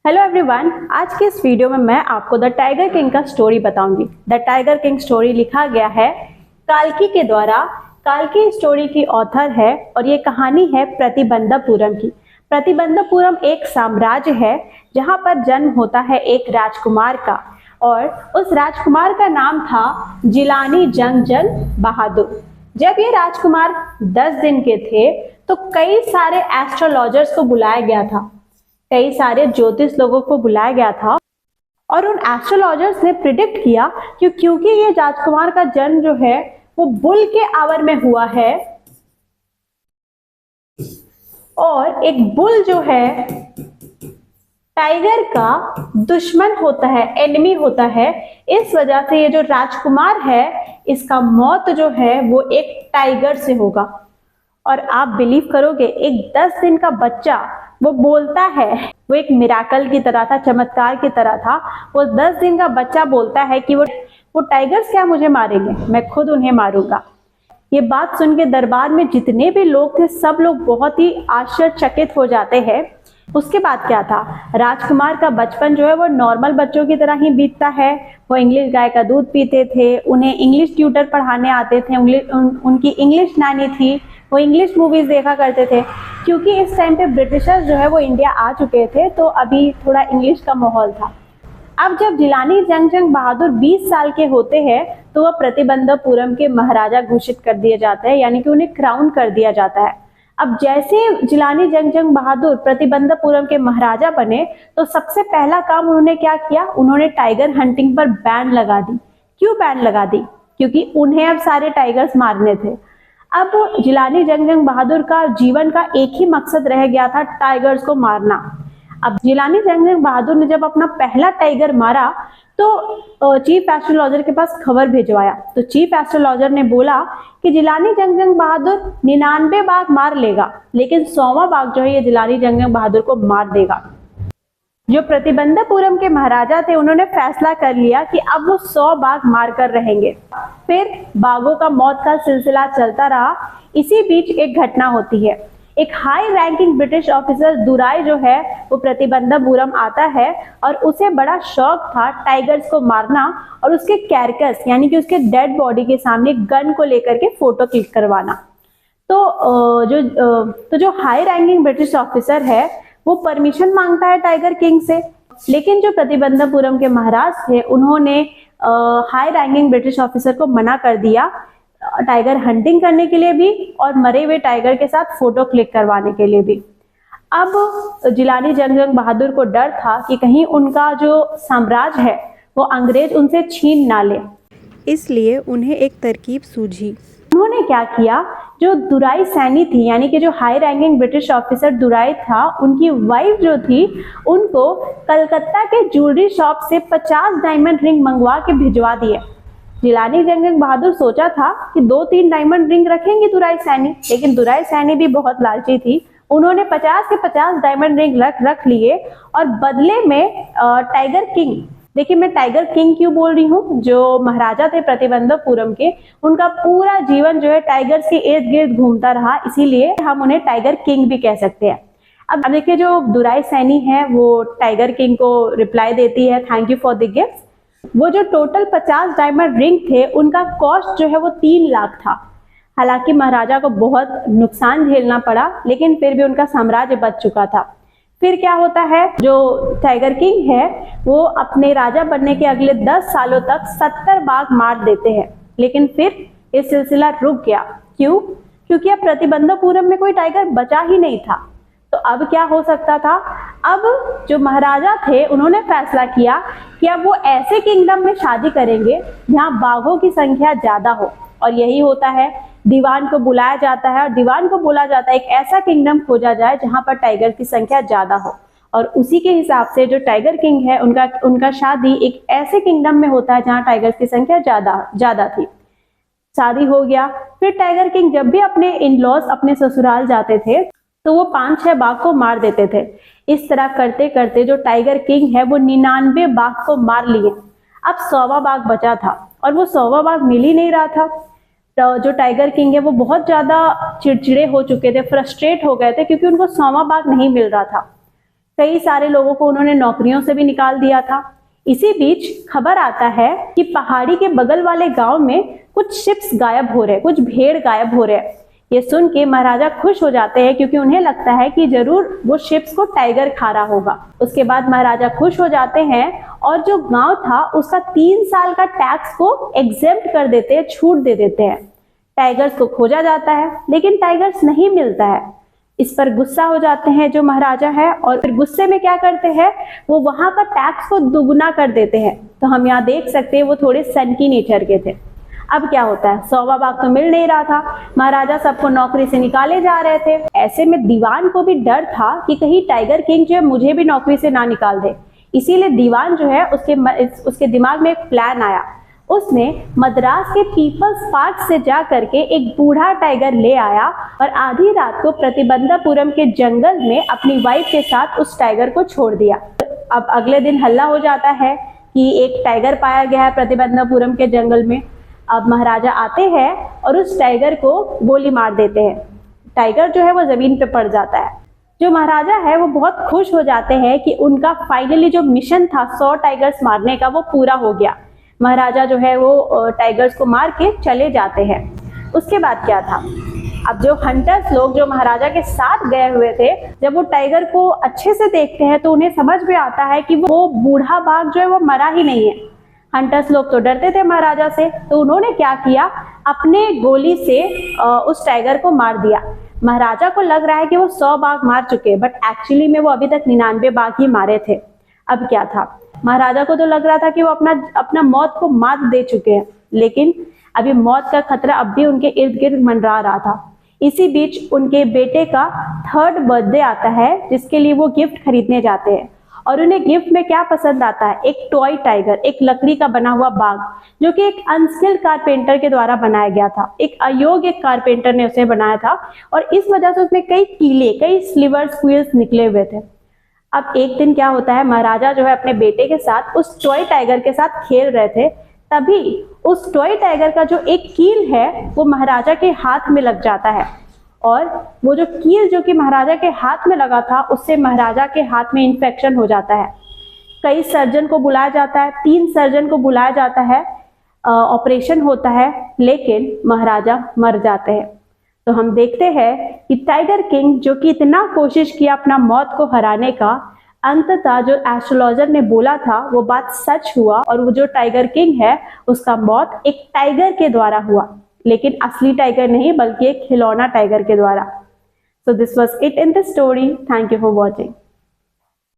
Hello everyone, आज के इस वीडियो में मैं आपको द टाइगर किंग का स्टोरी बताऊंगी। द टाइगर किंग स्टोरी लिखा गया है काल्की के द्वारा। काल्की स्टोरी की ऑथर है और ये कहानी है प्रतिबंधपुरम की। प्रतिबंधपुरम एक साम्राज्य है जहां पर जन्म होता है एक राजकुमार का, और उस राजकुमार का नाम था जिलानी जंगजंग बहादुर। जब ये राजकुमार 10 दिन के थे तो कई सारे एस्ट्रोलॉजर्स को बुलाया गया था, कई सारे ज्योतिष लोगों को बुलाया गया था, और उन एस्ट्रोलॉजर्स ने प्रिडिक्ट किया कि क्योंकि ये राजकुमार का जन्म जो है वो बुल के आवर में हुआ है, और एक बुल जो है टाइगर का दुश्मन होता है, एनिमी होता है। इस वजह से ये जो राजकुमार है इसका मौत जो है वो एक टाइगर से होगा। और आप बिलीव करोगे, एक 10 दिन का बच्चा वो बोलता है, वो एक मिराकल की तरह था, चमत्कार की तरह था। वो 10 दिन का बच्चा बोलता है कि वो टाइगर्स क्या मुझे मारेंगे, मैं खुद उन्हें मारूंगा। ये बात सुन के दरबार में जितने भी लोग थे सब लोग बहुत ही आश्चर्यचकित हो जाते हैं। उसके बाद क्या था, राजकुमार का बचपन जो है वो नॉर्मल बच्चों की तरह ही बीतता है। वो इंग्लिश गाय का दूध पीते थे, उन्हें इंग्लिश ट्यूटर पढ़ाने आते थे, उनकी इंग्लिश नानी थी, वो इंग्लिश मूवीज देखा करते थे। क्योंकि इस टाइम पे ब्रिटिशर्स जो है वो इंडिया आ चुके थे, तो अभी थोड़ा इंग्लिश का माहौल था। अब जब जिलानी जंगजंग बहादुर 20 साल के होते हैं तो वह प्रतिबंधपुरम के महाराजा घोषित कर दिए जाते हैं, यानी कि उन्हें क्राउन कर दिया जाता है। अब जैसे जिलानी जंगजंग बहादुर प्रतिबंधपुरम के महाराजा बने तो सबसे पहला काम उन्होंने क्या किया, उन्होंने टाइगर हंटिंग पर बैन लगा दी। क्यों बैन लगा दी? क्योंकि उन्हें अब सारे टाइगर्स मारने थे। अब जिलानी जंगजंग बहादुर का जीवन का एक ही मकसद रह गया था, टाइगर्स को मारना। अब जिलानी जंगजंग बहादुर ने जब अपना पहला टाइगर मारा तो चीफ एस्ट्रोलॉजर के पास खबर भिजवाया। तो चीफ एस्ट्रोलॉजर ने बोला कि जिलानी जंगजंग बहादुर 99 बाघ मार लेगा, लेकिन 100वां बाघ जो है ये जिलानी जंगजंग बहादुर को मार देगा। जो प्रतिबंधपुरम के महाराजा थे उन्होंने फैसला कर लिया कि अब वो 100 बाघ मार कर रहेंगे। फिर बाघों का मौत का सिलसिला चलता रहा। इसी बीच एक घटना होती है। एक हाई रैंकिंग ब्रिटिश ऑफिसर दुराई जो है वो प्रतिबंधपुरम आता है, और उसे बड़ा शौक था टाइगर्स को मारना और उसके कैरकस यानी कि उसके डेड बॉडी के सामने गन को लेकर के फोटो क्लिक करवाना। तो जो हाई रैंकिंग ब्रिटिश ऑफिसर है वो परमिशन मांगता है टाइगर किंग से, लेकिन जो प्रतिबंधपुरम के महाराज थे उन्होंने हाई रैंकिंग ब्रिटिश ऑफिसर को मना कर दिया टाइगर हंटिंग करने के लिए भी और मरे हुए टाइगर के साथ फोटो क्लिक करवाने के लिए भी। अब जिलानी जंगजंग बहादुर को डर था कि कहीं उनका जो साम्राज्य है वो अंग्रेज उनसे छीन ना ले, इसलिए उन्हें एक तरकीब सूझी। उन्होंने क्या किया, जो दुराई सैनी थी यानी कि जो हाई रैंकिंग ब्रिटिश ऑफिसर दुराई था, उनकी वाइफ जो थी उनको कलकत्ता के ज्वेलरी शॉप से 50 डायमंड रिंग मंगवा के भिजवा दिए। जिलानी जंगजंग बहादुर सोचा था कि 2-3 डायमंड रिंग रखेंगे दुराई सैनी, लेकिन दुराई सैनी भी बहुत लालची थी। उन्होंने 50 के 50 डायमंड रिंग रख लिए, और बदले में टाइगर किंग, देखिए मैं टाइगर किंग क्यों बोल रही हूँ, जो महाराजा थे प्रतिबंधपुरम के उनका पूरा जीवन जो है टाइगर्स के इर्द गिर्द घूमता रहा, इसीलिए हम उन्हें टाइगर किंग भी कह सकते हैं। अब देखिए जो दुराई सैनी है वो टाइगर किंग को रिप्लाई देती है, thank you for the gift. वो जो टोटल 50 डायमंड रिंग थे उनका कॉस्ट जो है वो 3 लाख था। हालांकि महाराजा को बहुत नुकसान झेलना पड़ा, लेकिन फिर भी उनका साम्राज्य बच चुका था। फिर क्या होता है, जो टाइगर किंग है वो अपने राजा बनने के अगले 10 सालों तक 70 बाघ मार देते हैं, लेकिन फिर ये सिलसिला रुक गया। क्यों? क्योंकि अब प्रतिबंधपुरम में कोई टाइगर बचा ही नहीं था। तो अब क्या हो सकता था, अब जो महाराजा थे उन्होंने फैसला किया कि अब वो ऐसे किंगडम में शादी करेंगे जहां बाघों की संख्या ज्यादा हो, और यही होता है, दीवान को बुलाया जाता है और दीवान को बोला जाता है एक ऐसा किंगडम खोजा जाए जहां पर टाइगर की संख्या ज्यादा हो, और उसी के हिसाब से जो टाइगर किंग है उनका शादी एक ऐसे किंगडम में होता है जहां टाइगर की संख्या ज्यादा थी। शादी हो गया। फिर टाइगर किंग जब भी अपने इन लॉज अपने ससुराल जाते थे तो वो 5-6 बाघ को मार देते थे। इस तरह करते करते जो टाइगर किंग है वो 99 बाघ को मार लिए। अब 100वां बाघ बचा था, और वो 100वां बाघ मिल ही नहीं रहा था। तो जो टाइगर किंग है वो बहुत ज्यादा चिड़चिड़े हो चुके थे, फ्रस्ट्रेट हो गए थे, क्योंकि उनको 100वां बाघ नहीं मिल रहा था। कई सारे लोगों को उन्होंने नौकरियों से भी निकाल दिया था। इसी बीच खबर आता है कि पहाड़ी के बगल वाले गांव में कुछ शिप्स गायब हो रहे, कुछ भेड़ गायब हो रहे। ये सुन के महाराजा खुश हो जाते हैं क्योंकि उन्हें लगता है कि जरूर वो शिप्स को टाइगर खा रहा होगा। उसके बाद महाराजा खुश हो जाते हैं और जो गांव था उसका 3 साल का टैक्स को एग्जेम्प्ट कर देते हैं, छूट दे देते हैं। टाइगर्स को खोजा जाता है लेकिन टाइगर्स नहीं मिलता है। इस पर गुस्सा हो जाते हैं जो महाराजा है और फिर गुस्से में क्या करते हैं, वो वहां का टैक्स को दुगना कर देते हैं। तो हम यहाँ देख सकते हैं वो थोड़े सनकी नेचर के थे। अब क्या होता है, 100वां बाग तो मिल नहीं रहा था, महाराजा सबको नौकरी से निकाले जा रहे थे। ऐसे में दीवान को भी डर था कि कहीं टाइगर किंग जो है मुझे भी नौकरी से ना निकाल दे। इसीलिए दीवान जो है उसके दिमाग में एक प्लान आया। उसने मद्रास के पीपल्स पार्क से जा करके एक बूढ़ा टाइगर ले आया और आधी रात को प्रतिबंधापुरम के जंगल में अपनी वाइफ के साथ उस टाइगर को छोड़ दिया। अब अगले दिन हल्ला हो जाता है कि एक टाइगर पाया गया है प्रतिबंधापुरम के जंगल में। अब महाराजा आते हैं और उस टाइगर को गोली मार देते हैं। टाइगर जो है वो जमीन पे पड़ जाता है। जो महाराजा है वो बहुत खुश हो जाते हैं कि उनका फाइनली जो मिशन था 100 टाइगर्स मारने का वो पूरा हो गया। महाराजा जो है वो टाइगर्स को मार के चले जाते हैं। उसके बाद क्या था, अब जो हंटर्स लोग जो महाराजा के साथ गए हुए थे, जब वो टाइगर को अच्छे से देखते हैं तो उन्हें समझ में आता है कि वो बूढ़ा बाघ जो है वो मरा ही नहीं है। हंटर्स लोग तो डरते थे महाराजा से, तो उन्होंने क्या किया, अपने गोली से उस टाइगर को मार दिया। महाराजा को लग रहा है कि वो 100 बाघ मार चुके, बट एक्चुअली में वो अभी तक 99 बाघ ही मारे थे। अब क्या था, महाराजा को तो लग रहा था कि वो अपना मौत को मात दे चुके हैं, लेकिन अभी मौत का खतरा अब भी उनके इर्द गिर्द मंडरा रहा था। इसी बीच उनके बेटे का 3rd बर्थडे आता है जिसके लिए वो गिफ्ट खरीदने जाते हैं और उन्हें गिफ्ट में क्या पसंद आता है, एक टॉय टाइगर, एक लकड़ी का बना हुआ बाघ जो कि एक अनस्किल्ड कारपेंटर के द्वारा बनाया गया था। एक अयोग्य कारपेंटर ने उसे बनाया था और इस वजह से उसमें कई कीले, कई स्लीवर्स, क्विल्स निकले हुए थे। अब एक दिन क्या होता है, महाराजा जो है अपने बेटे के साथ उस टॉय टाइगर के साथ खेल रहे थे, तभी उस टॉय टाइगर का जो एक कील है वो महाराजा के हाथ में लग जाता है और वो जो कील जो कि महाराजा के हाथ में लगा था उससे महाराजा के हाथ में इन्फेक्शन हो जाता है। कई सर्जन को बुलाया जाता है, 3 सर्जन को बुलाया जाता है, ऑपरेशन होता है, लेकिन महाराजा मर जाते हैं। तो हम देखते हैं कि टाइगर किंग जो कि इतना कोशिश किया अपना मौत को हराने का, अंततः जो एस्ट्रोलॉजर ने बोला था वो बात सच हुआ और वो जो टाइगर किंग है उसका मौत एक टाइगर के द्वारा हुआ, लेकिन असली टाइगर नहीं बल्कि एक खिलौना टाइगर के द्वारा। So this was it in the story. Thank you for watching.